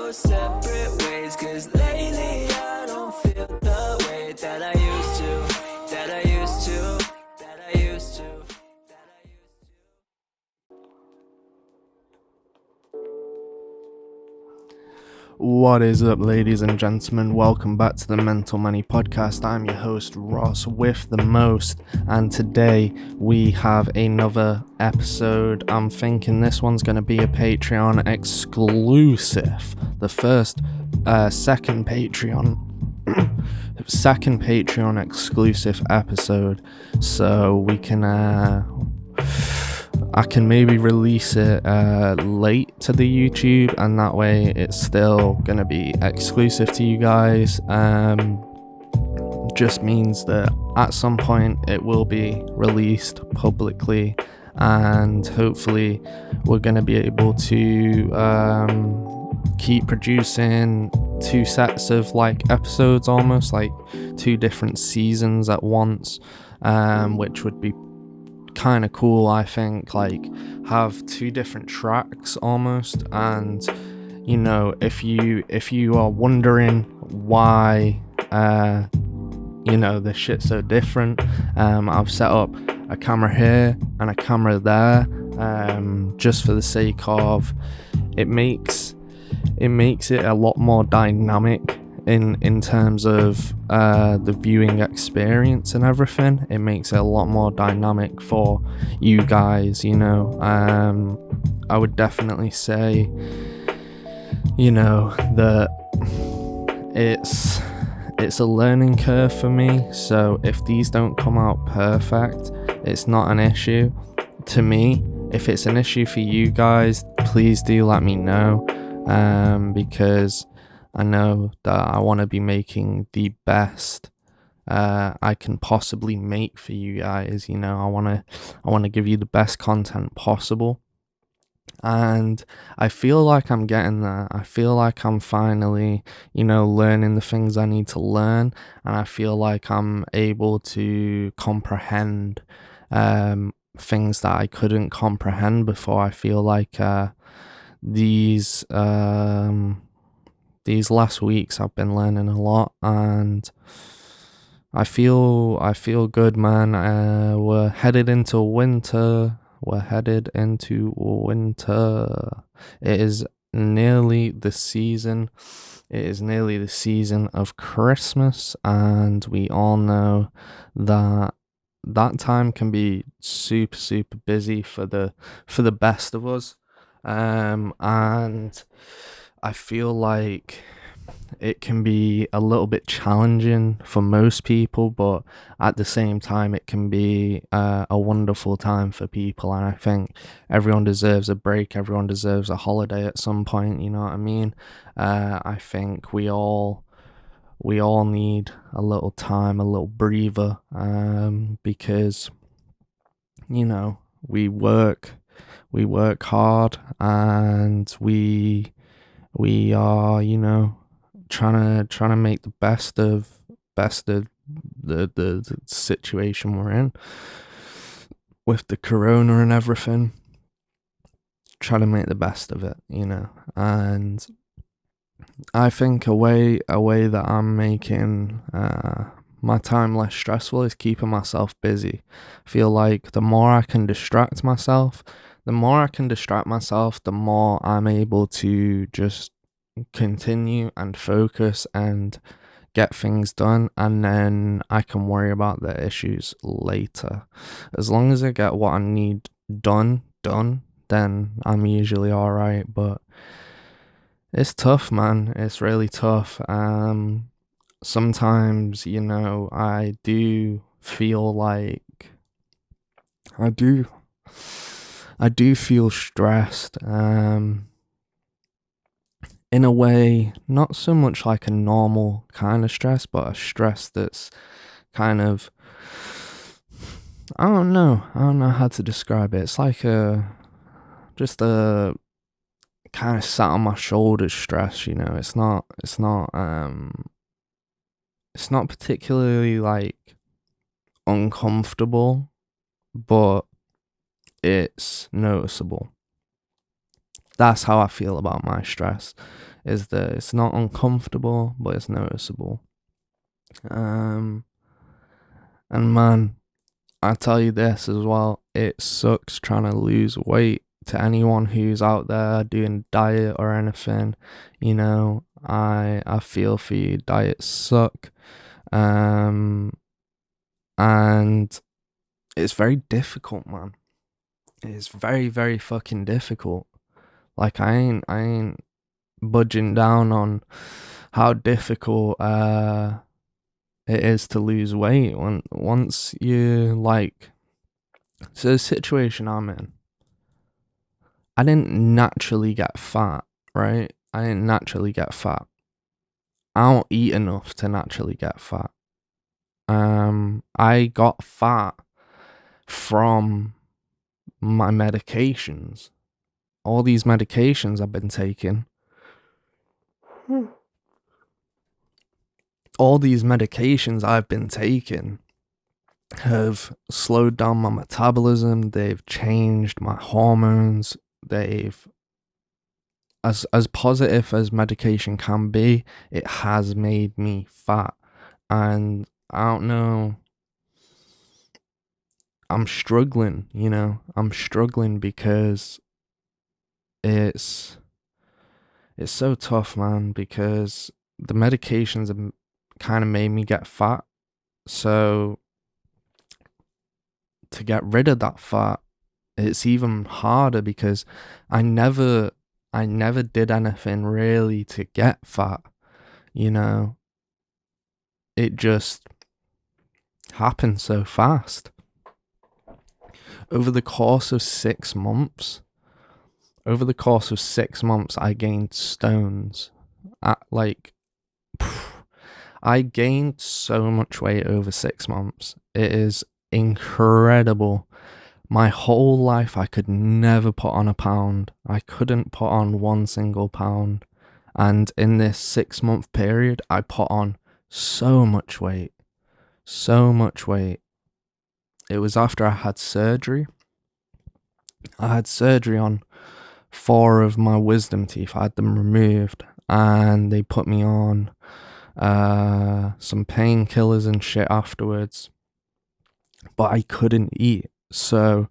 go separate ways, 'cause lately I don't feel the way that I used to, that I used to, that I used to, that I used to. What is up, ladies and gentlemen? Welcome back to the Mental Money Podcast. I'm your host, Ross, with the most, and today we have another episode. I'm thinking this one's going to be a Patreon exclusive. The second Patreon exclusive episode, so we can I can maybe release it late to the YouTube, and that way it's still gonna be exclusive to you guys. Just means that at some point it will be released publicly, and hopefully we're gonna be able to keep producing two sets of like episodes, almost like two different seasons at once, which would be kind of cool. I think, like, have two different tracks almost. And you know, if you are wondering why this shit's so different, I've set up a camera here and a camera there, just for the sake of it makes it a lot more dynamic in terms of the viewing experience and everything. It makes it a lot more dynamic for you guys, you know. I would definitely say, you know, that it's a learning curve for me. So if these don't come out perfect, it's not an issue to me. If it's an issue for you guys, please do let me know, because I know that I want to be making the best I can possibly make for you guys. You know, I want to give you the best content possible, and I feel like I'm getting there. I feel like I'm finally, you know, learning the things I need to learn, and I feel like I'm able to comprehend things that I couldn't comprehend before. I feel like these last weeks I've been learning a lot, and I feel good, man. We're headed into winter. It is nearly the season. It is nearly the season of Christmas, and we all know that time can be super busy for the best of us. And I feel like it can be a little bit challenging for most people, but at the same time it can be a wonderful time for people. And I think everyone deserves a break, everyone deserves a holiday at some point, you know what I mean? I think we all need a little time, a little breather, because, you know, we work hard, and we are, you know, trying to make the best of the situation we're in with the corona and everything. Try to make the best of it, you know. And I think a way that I'm making my time less stressful is keeping myself busy. I feel like the more I can distract myself, the more I'm able to just continue and focus and get things done, and then I can worry about the issues later. As long as I get what I need done, then I'm usually alright. But it's tough, man. It's really tough. Sometimes, you know, I do feel like I do feel stressed. In a way, not so much like a normal kind of stress, but a stress that's kind of, I don't know how to describe it. It's like just a kind of sat on my shoulders stress, you know. It's not particularly like uncomfortable, but it's noticeable. That's how I feel about my stress, is that it's not uncomfortable, but it's noticeable. And man, I tell you this as well, it sucks trying to lose weight. To anyone who's out there doing diet or anything, I feel for you. Diets suck. And it's very difficult, man. It's very, very fucking difficult. Like I ain't budging down on how difficult it is to lose weight once you like. So the situation I'm in, I didn't naturally get fat, right? I didn't naturally get fat. I don't eat enough to naturally get fat. I got fat from my medications. All these medications I've been taking. All these medications I've been taking have slowed down my metabolism. They've changed my hormones. They've, as positive as medication can be, it has made me fat. And I don't know, I'm struggling, I'm struggling because it's so tough, man, because the medications have kind of made me get fat. So to get rid of that fat, it's even harder because I never did anything really to get fat, It just happened so fast. Over the course of 6 months, I gained stones. I gained so much weight over 6 months. It is incredible. My whole life, I could never put on a pound. I couldn't put on one single pound. And in this 6-month period, I put on so much weight. So much weight. It was after I had surgery. I had surgery on 4 of my wisdom teeth. I had them removed. And they put me on some painkillers and shit afterwards. But I couldn't eat. So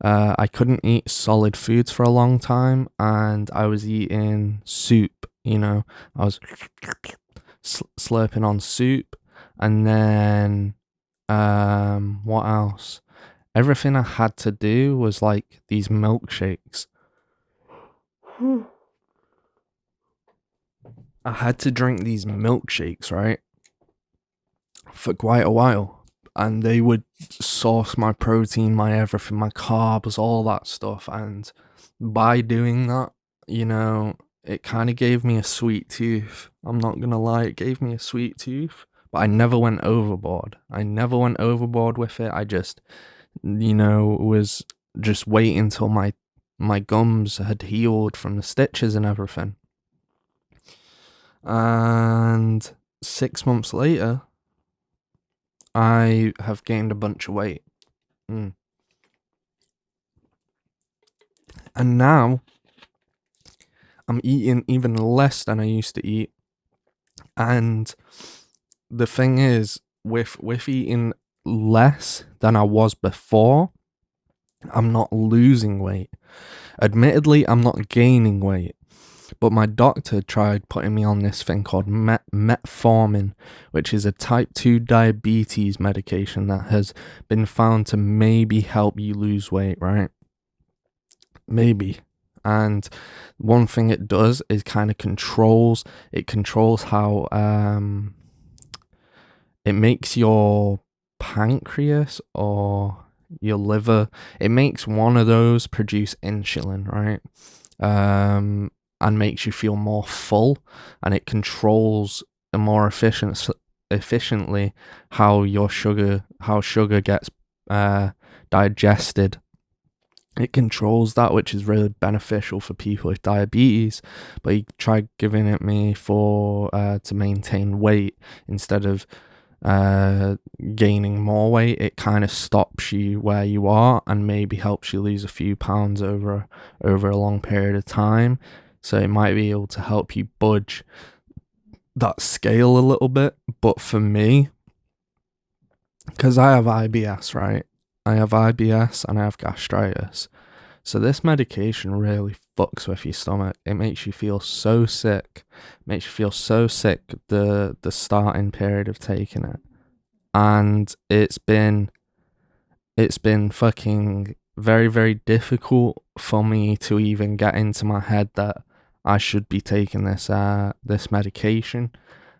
I couldn't eat solid foods for a long time, and I was eating soup. I was slurping on soup, and then what else? Everything I had to do was like these milkshakes. I had to drink these milkshakes, right, for quite a while. And they would source my protein, my everything, my carbs, all that stuff. And by doing that, it kind of gave me a sweet tooth. I'm not going to lie, it gave me a sweet tooth. But I never went overboard. With it. I just, was just waiting till my gums had healed from the stitches and everything. And 6 months later, I have gained a bunch of weight. And now I'm eating even less than I used to eat. And the thing is, with eating less than I was before, I'm not losing weight. Admittedly, I'm not gaining weight. But my doctor tried putting me on this thing called metformin, which is a type 2 diabetes medication that has been found to maybe help you lose weight, right? Maybe. And one thing it does is kind of controls how it makes your pancreas or your liver, it makes one of those produce insulin, right? And makes you feel more full, and it controls more efficiently how sugar gets digested. It controls that, which is really beneficial for people with diabetes. But he tried giving it me for to maintain weight instead of gaining more weight, it kind of stops you where you are and maybe helps you lose a few pounds over a long period of time. So it might be able to help you budge that scale a little bit. But for me, because I have IBS, right? I have IBS and I have gastritis. So this medication really fucks with your stomach. It makes you feel so sick. Makes you feel so sick the starting period of taking it. And it's been fucking very, very difficult for me to even get into my head that I should be taking this medication.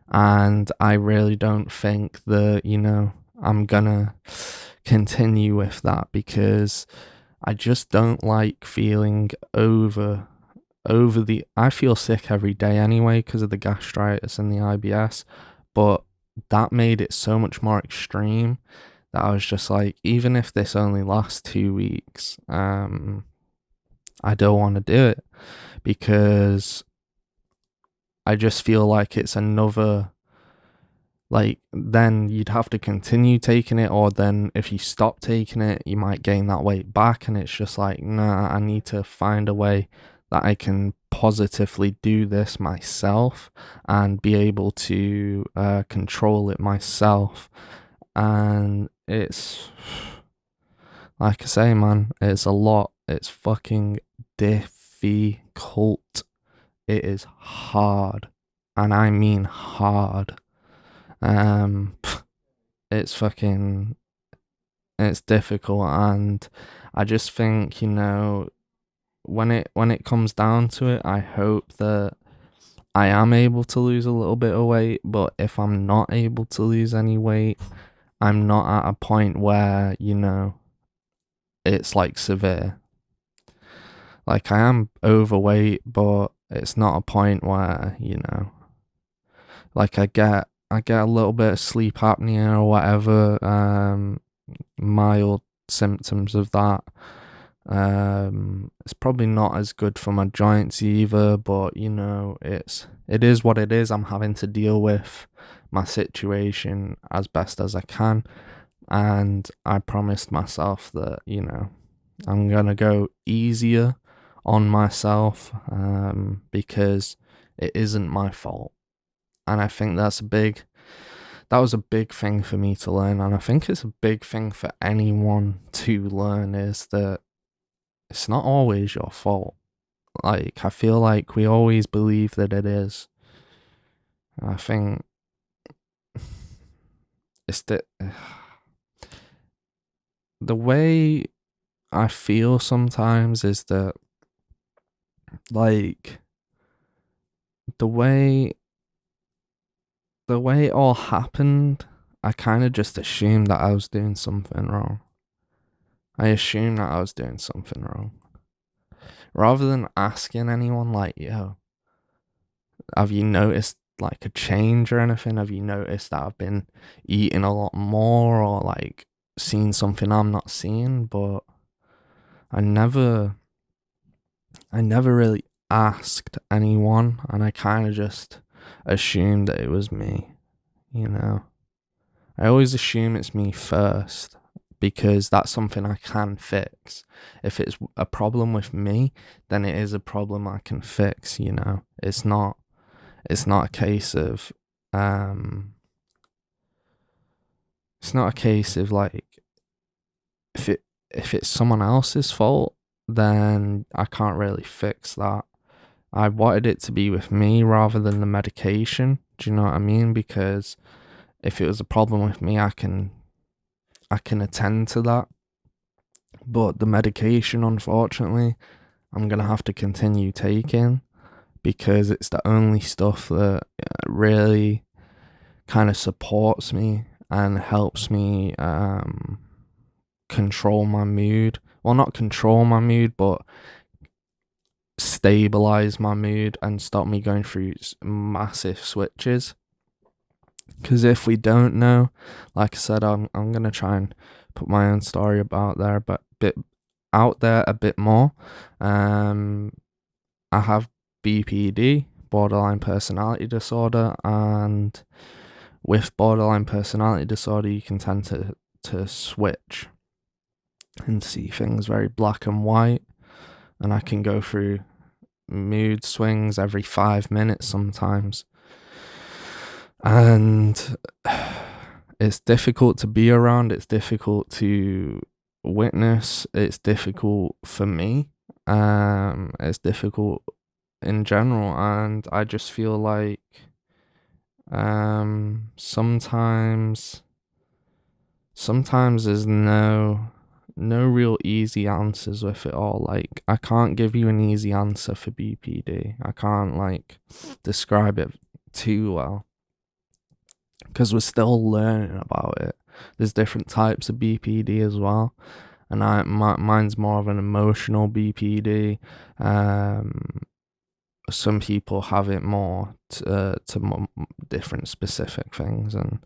And I really don't think that, I'm gonna continue with that because I just don't like feeling over the I feel sick every day anyway because of the gastritis and the IBS, but that made it so much more extreme that I was just like, even if this only lasts 2 weeks, I don't want to do it because I just feel like it's another, like, then you'd have to continue taking it, or then if you stop taking it you might gain that weight back, and it's just like, nah, I need to find a way that I can positively do this myself and be able to control it myself. And it's, like I say, man, it's a lot. It's fucking difficult. It is hard, and I mean hard. um it's fucking, it's difficult, and I just think, when it comes down to it, I hope that I am able to lose a little bit of weight. But if I'm not able to lose any weight, I'm not at a point where, it's like severe. Like, I am overweight, but it's not a point where, like, I get a little bit of sleep apnea or whatever, mild symptoms of that. It's probably not as good for my joints either, but it is what it is. I'm having to deal with my situation as best as I can, and I promised myself that, I'm gonna go easier on myself, because it isn't my fault. And I think that was a big thing for me to learn, and I think it's a big thing for anyone to learn, is that it's not always your fault. Like, I feel like we always believe that it is. I think it's the way I feel sometimes is that, like, the way it all happened, I kind of just assumed that I was doing something wrong. I assumed that I was doing something wrong. Rather than asking anyone, like, yo, have you noticed, like, a change or anything? Have you noticed that I've been eating a lot more, or, like, seen something I'm not seeing? But I never, I never really asked anyone, and I kind of just assumed that it was me, you know? I always assume it's me first because that's something I can fix. If it's a problem with me, then it is a problem I can fix, It's not a case of it's not a case of, like, if it's someone else's fault, then I can't really fix that. I wanted it to be with me rather than the medication. Do you know what I mean? Because if it was a problem with me, I can attend to that. But the medication, unfortunately, I'm gonna have to continue taking because it's the only stuff that really kind of supports me and helps me control my mood. Well, not control my mood, but stabilize my mood and stop me going through massive switches. Because if we don't know, like I said, I'm gonna try and put my own story about there, but bit out there a bit more. I have BPD, borderline personality disorder, and with borderline personality disorder, you can tend to switch and see things very black and white. And I can go through mood swings every 5 minutes sometimes. And it's difficult to be around, it's difficult to witness, it's difficult for me. It's difficult in general, and I just feel like sometimes there's no real easy answers with it all. Like, I can't give you an easy answer for BPD. I can't like describe it too well because we're still learning about it. There's different types of BPD as well, and mine's more of an emotional BPD. Some people have it more to different specific things, and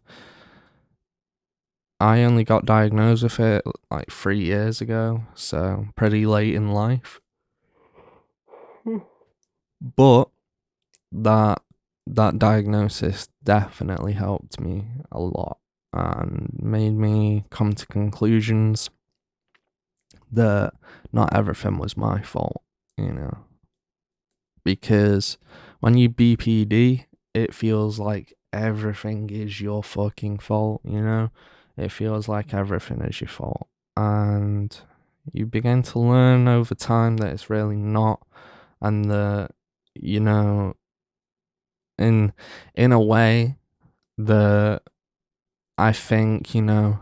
I only got diagnosed with it like 3 years ago, so pretty late in life. But that diagnosis definitely helped me a lot and made me come to conclusions that not everything was my fault, you know. Because when you BPD, it feels like everything is your fucking fault, you know? It feels like everything is your fault. And you begin to learn over time that it's really not. And that, you know, in a way that I think, you know,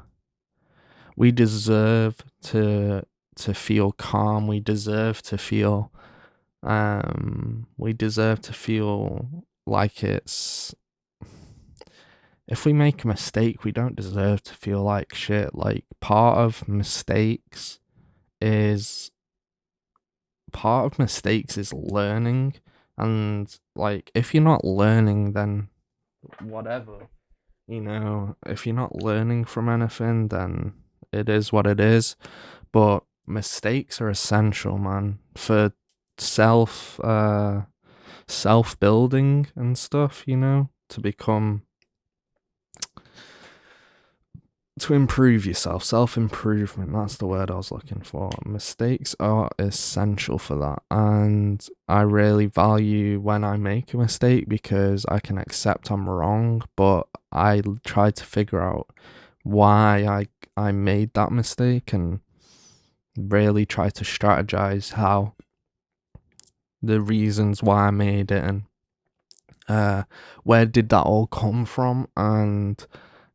we deserve to feel calm. We deserve to feel like it's, if we make a mistake, we don't deserve to feel like shit. Like, part of mistakes is learning, and like, if you're not learning, then whatever, you know, if you're not learning from anything, then it is what it is. But mistakes are essential, man, for self building and stuff, you know, to improve yourself. Self improvement, that's the word I was looking for. Mistakes are essential for that, and I really value when I make a mistake because I can accept I'm wrong, but I try to figure out why I made that mistake and really try to strategize how the reasons why I made it, and where did that all come from, and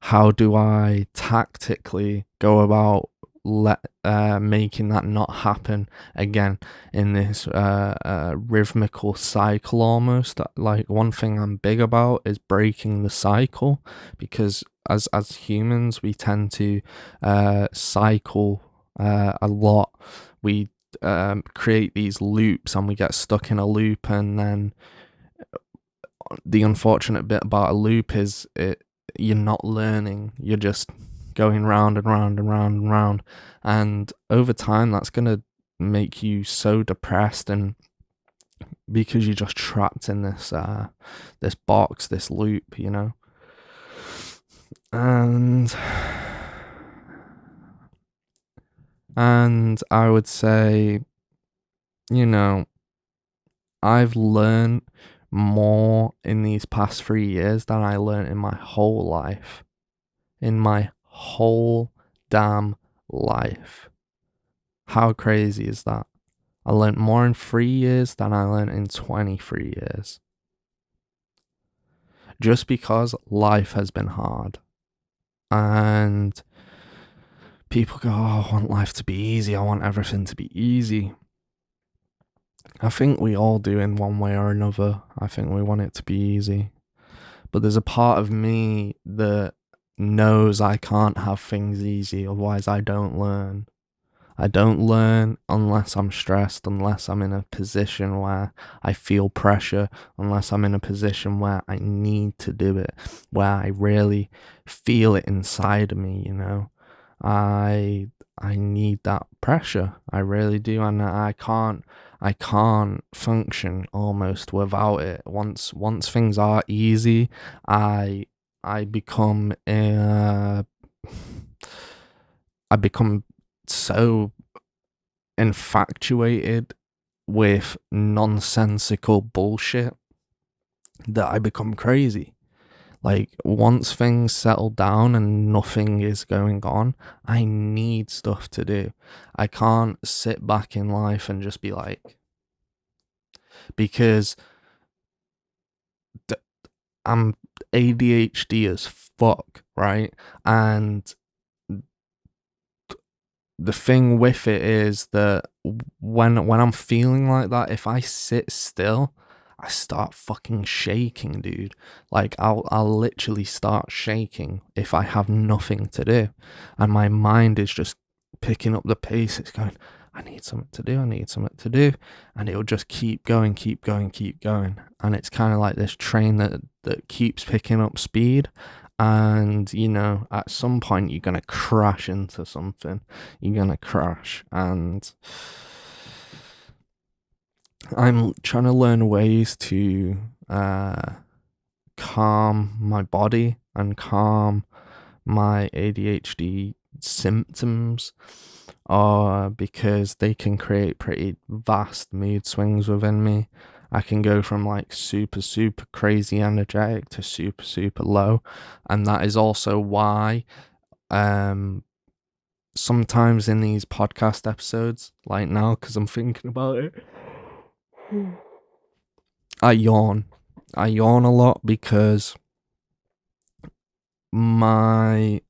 how do I tactically go about making that not happen again in this rhythmical cycle almost. Like, one thing I'm big about is breaking the cycle, because as humans we tend to cycle a lot. We create these loops and we get stuck in a loop, and then the unfortunate bit about a loop is you're not learning, you're just going round and round and round and round, and over time that's gonna make you so depressed, and because you're just trapped in this this box, this loop, you know. And I would say, you know, I've learned more in these past 3 years than I learned in my whole life. In my whole damn life. How crazy is that? I learned more in 3 years than I learned in 23 years. Just because life has been hard. And people go, oh, I want life to be easy. I want everything to be easy. I think we all do in one way or another. I think we want it to be easy. But there's a part of me that knows I can't have things easy, otherwise I don't learn. I don't learn unless I'm stressed, unless I'm in a position where I feel pressure, unless I'm in a position where I need to do it, where I really feel it inside of me, you know. I need that pressure. I really do, and I can't function almost without it. Once things are easy, I I become I become so infatuated with nonsensical bullshit that I become crazy. Like, once things settle down and nothing is going on, I need stuff to do. I can't sit back in life and just be like, because I'm ADHD as fuck, right? And the thing with it is that when I'm feeling like that, if I sit still, I start fucking shaking, dude. Like, I'll literally start shaking if I have nothing to do, and my mind is just picking up the pace. It's going, I need something to do. I need something to do, and it'll just keep going, keep going, keep going. And it's kind of like this train that keeps picking up speed. And at some point you're gonna crash into something. You're gonna crash, and I'm trying to learn ways to calm my body and calm my ADHD symptoms, because they can create pretty vast mood swings within me. I can go from like super, super crazy energetic to super, super low. And that is also why sometimes in these podcast episodes, like now, because I'm thinking about it, I yawn. I yawn a lot because my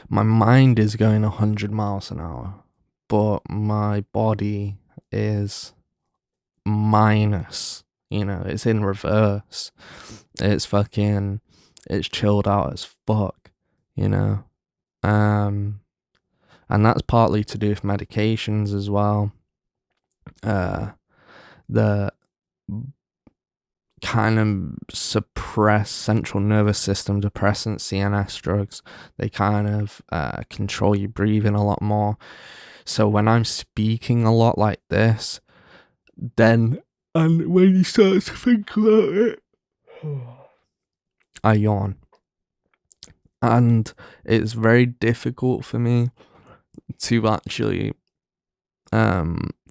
my mind is going 100 miles an hour, but my body is minus. It's in reverse. It's chilled out as fuck. You know, and that's partly to do with medications as well. The kind of suppress central nervous system depressants, CNS drugs. They kind of control your breathing a lot more. So when I'm speaking a lot like this, then, and when you start to think about it, I yawn. And it's very difficult for me to actually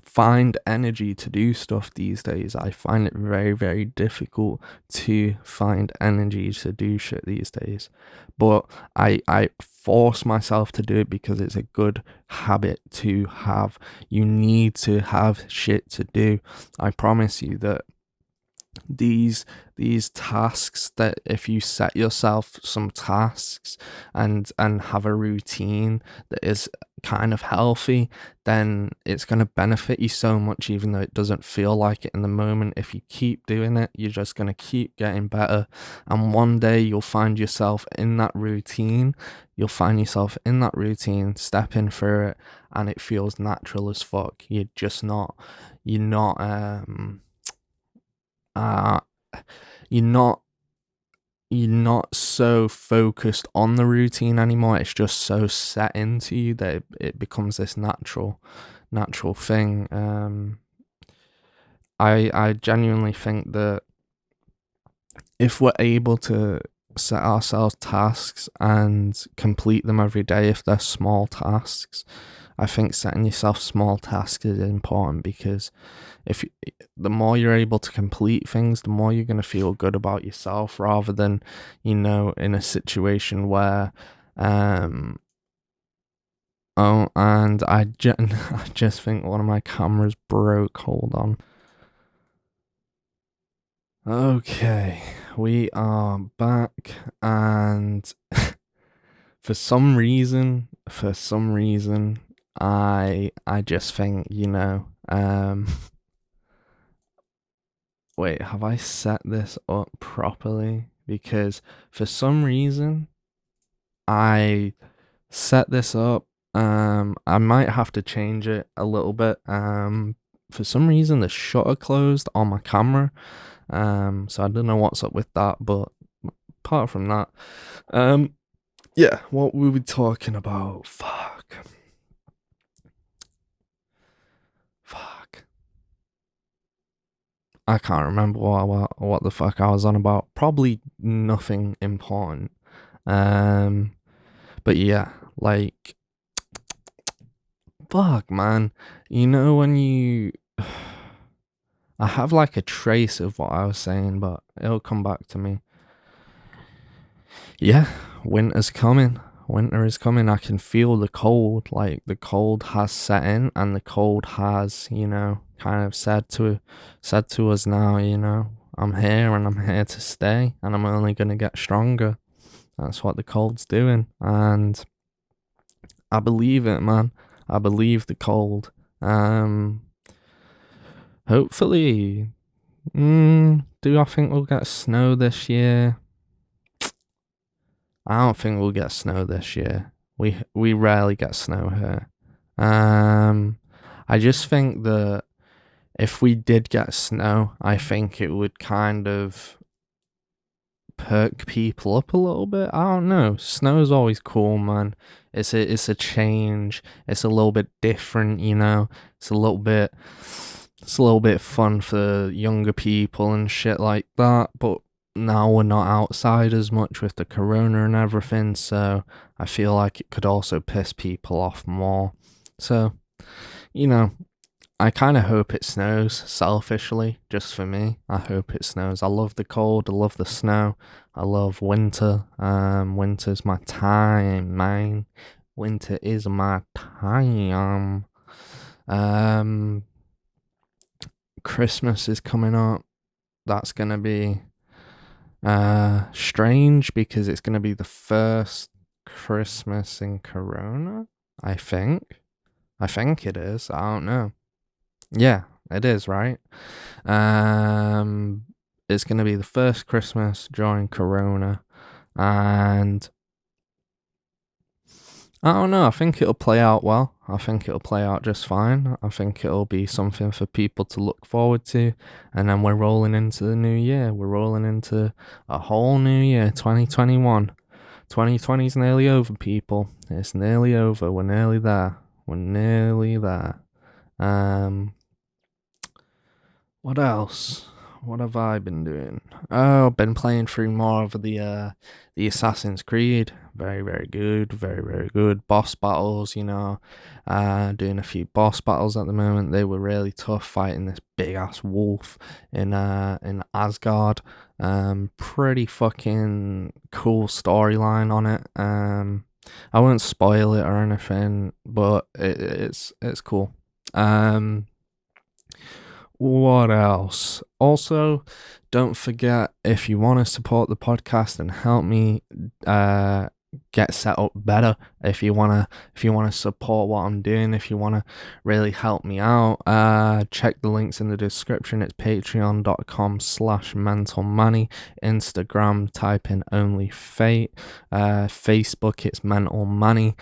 find energy to do stuff these days. I find it very, very difficult to find energy to do shit these days. But I force myself to do it because it's a good habit to have. You need to have shit to do. I promise you that these tasks, that if you set yourself some tasks and have a routine that is kind of healthy, then it's going to benefit you so much, even though it doesn't feel like it in the moment. If you keep doing it, you're just going to keep getting better, and one day you'll find yourself in that routine. Stepping through it, and it feels natural as fuck. You're not uh you're not you're not so focused on the routine anymore. It's just so set into you that it becomes this natural thing. I genuinely think that if we're able to set ourselves tasks and complete them every day, if they're small tasks, I think setting yourself small tasks is important, because if you, the more you're able to complete things, the more you're going to feel good about yourself, rather than in a situation where oh, and I just think one of my cameras broke. Hold on. Okay, we are back, and for some reason, I just think, wait, have I set this up properly? Because for some reason I set this up. I might have to change it a little bit. For some reason the shutter closed on my camera. So I don't know what's up with that, but apart from that, yeah, what we were talking about. Fuck. I can't remember what the fuck I was on about. Probably nothing important. But yeah, like, fuck, man. You know when you I have like a trace of what I was saying, but it'll come back to me. Yeah, winter's coming. Winter is coming. I can feel the cold. Like the cold has set in, and the cold has, kind of said to us now. I'm here, and I'm here to stay, and I'm only gonna get stronger. That's what the cold's doing, and I believe it, man. I believe the cold. Um, Hopefully. Do I think we'll get snow this year? I don't think we'll get snow this year. We rarely get snow here. I just think that if we did get snow, I think it would kind of perk people up a little bit. I don't know. Snow's always cool, man. It's a change. It's a little bit different, It's a little bit fun for younger people and shit like that. But now we're not outside as much with the corona and everything, so I feel like it could also piss people off more. So, you know, I kind of hope it snows, selfishly, just for me. I hope it snows. I love the cold, I love the snow, I love winter. Winter's my time, man. Winter is my time. Um, Christmas is coming up. That's gonna be strange because it's gonna be the first Christmas in Corona. I think. I think it is. I don't know. Yeah, it is, right? Um, it's gonna be the first Christmas during Corona, and I don't know. I think it'll play out well. I think it'll play out just fine. I think it'll be something for people to look forward to, and then we're rolling into the new year. We're rolling into a whole new year, 2021. 2020's nearly over, people. It's nearly over. We're nearly there. We're nearly there. Um, What else? What have I been doing? Oh, I've been playing through more of the Assassin's Creed. Very, very good. Very, very good. Boss battles, doing a few boss battles at the moment. They were really tough fighting this big ass wolf in Asgard. Pretty fucking cool storyline on it. I won't spoil it or anything, but it's cool. What else? Also, don't forget, if you want to support the podcast and help me get set up better, if you wanna support what I'm doing, if you wanna really help me out, check the links in the description. It's patreon.com/mentalmoney. Instagram, type in only fate. Facebook, it's mental money.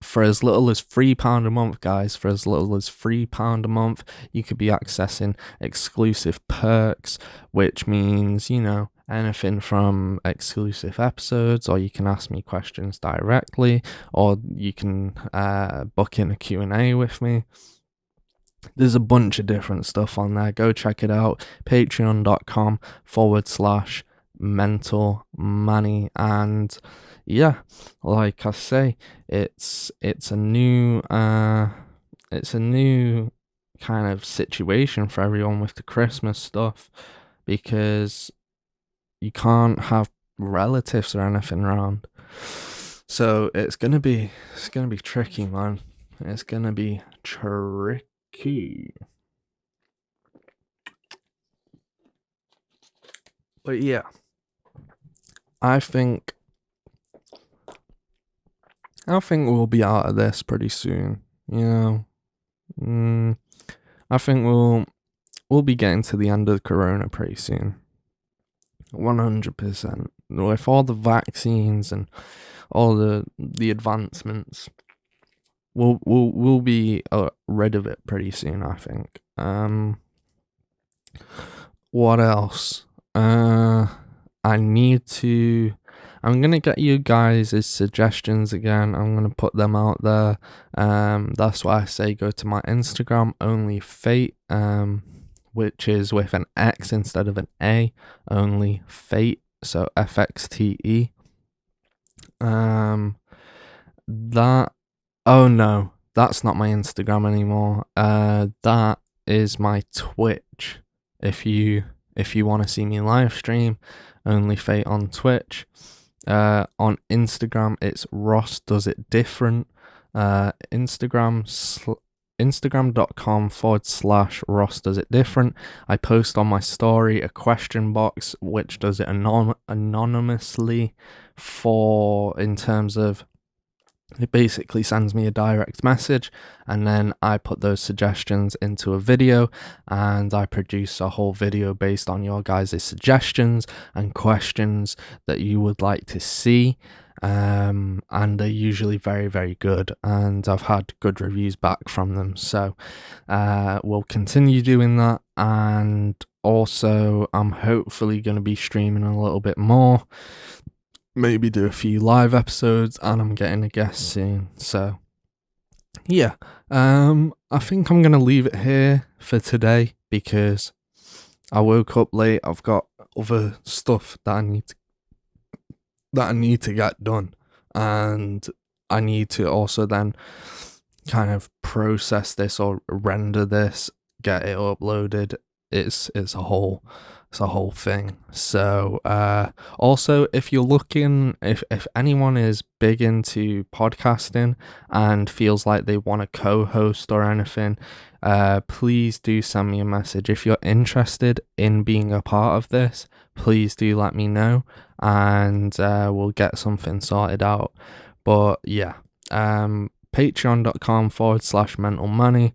For as little as £3 a month, guys, for as little as £3 a month, you could be accessing exclusive perks, which means, anything from exclusive episodes, or you can ask me questions directly, or you can book in a Q&A with me. There's a bunch of different stuff on there. Go check it out. Patreon.com/mental money. And yeah, like I say, it's a new kind of situation for everyone with the Christmas stuff, because you can't have relatives or anything around. So it's gonna be tricky, man. It's gonna be tricky. But yeah, I think we'll be out of this pretty soon. I think we'll be getting to the end of the corona pretty soon. 100%. With all the vaccines and all the advancements, we'll be rid of it pretty soon, I think. What else? I'm gonna get you guys' suggestions again. I'm gonna put them out there. That's why I say go to my Instagram, only fate, which is with an X instead of an A, only fate. so FXTE. That, oh no, that's not my Instagram anymore. That is my Twitch. If you want to see me live stream, Only Fate on Twitch. On Instagram, it's Ross Does It Different. Instagram.com/Ross Does It Different. I post on my story a question box which does it anonymously, for in terms of it basically sends me a direct message, and then I put those suggestions into a video, and I produce a whole video based on your guys' suggestions and questions that you would like to see. And they're usually very, very good, and I've had good reviews back from them. So we'll continue doing that, and also I'm hopefully going to be streaming a little bit more. Maybe do a few live episodes, and I'm getting a guest soon. So yeah, I think I'm gonna leave it here for today because I woke up late. I've got other stuff that I need to get done, and I need to also then kind of process this or render this, get it uploaded. It's a whole thing. So also, if you're looking, if anyone is big into podcasting and feels like they want to co-host or anything, please do send me a message. If you're interested in being a part of this, please do let me know, and we'll get something sorted out. But yeah, patreon.com/mental money,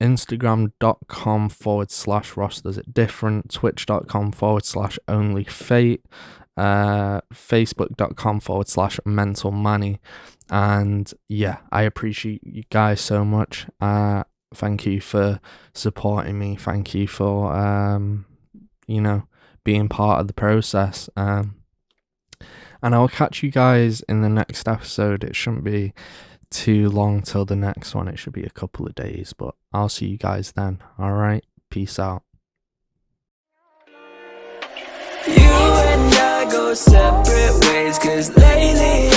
Instagram.com/Ross Does It Different, Twitch.com/Only Fate, Facebook.com/Mental Money. And yeah, I appreciate you guys so much. Thank you for supporting me. Thank you for being part of the process. And I'll catch you guys in the next episode. It shouldn't be too long till the next one. It should be a couple of days, but I'll see you guys then. All right, peace out. You and I go separate ways, 'cause lately